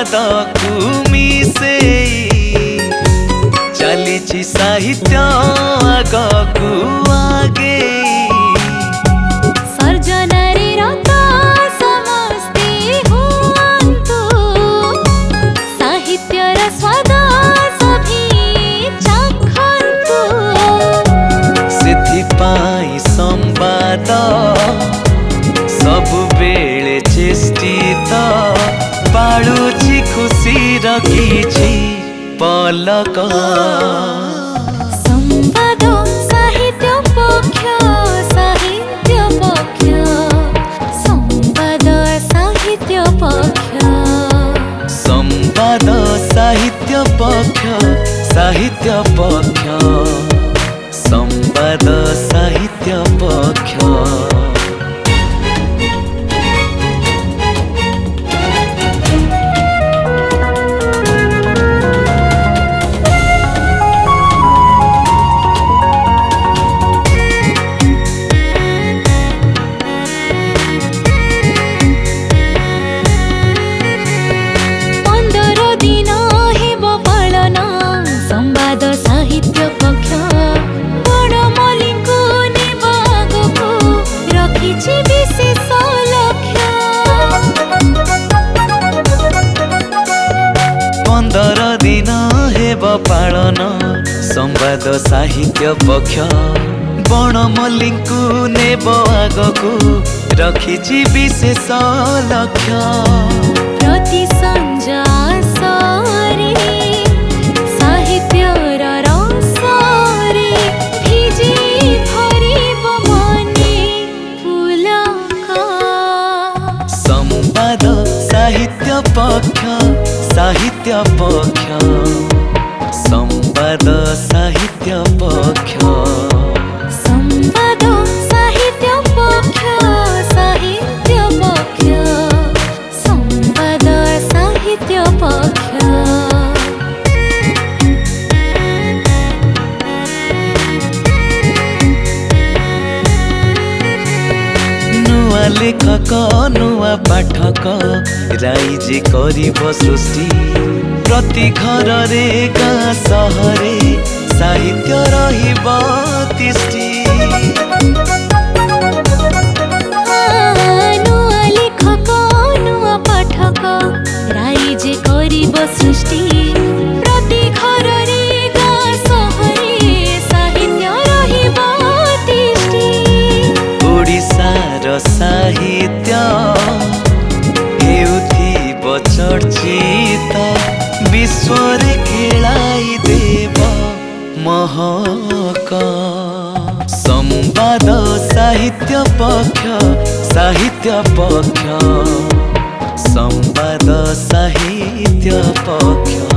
संवाद को मिसे चली साहित्य आगकू आगे सर्जनारे रत समस्ते हुअन्तु साहित्यर स्वाद सभी चाखन्तु सेथिपाई संवाद सबु बेले चेष्टित पाडुछि खुशी रखिछि पलक संवाद साहित्य पक्ष संवाद साहित्य पक्ष संवाद साहित्य पक्ष संवाद साहित्य पक्ष दिन हेब पालन संवाद साहित्य पक्ष बणमल्लीको नेब आगको रखिछि विशेष लक्ष्य प्रति संजा सरे साहित्यर रसरे भिजी भरिब मने पुलक संवाद साहित्य पक्ष संवाद साहित्य पक्ष संवाद साहित्य पक्ष संवाद साहित्य पक्ष नुआ लेखक नुआ पाठक राइजे करिब सृष्टि प्रति घर रे गाँ सहरे साहित्य रहिब तिष्ठि नुआ लेखक नुआ पाठक राइजे करिब सृष्टि प्रति घर रे गाँ सहरे साहित्य रहिब तिष्ठि ओडिसार साहित्य हेउथिब चर्चित विश्वरे खेलाई देव महक संवाद साहित्य पक्ष संवाद साहित्य पक्ष।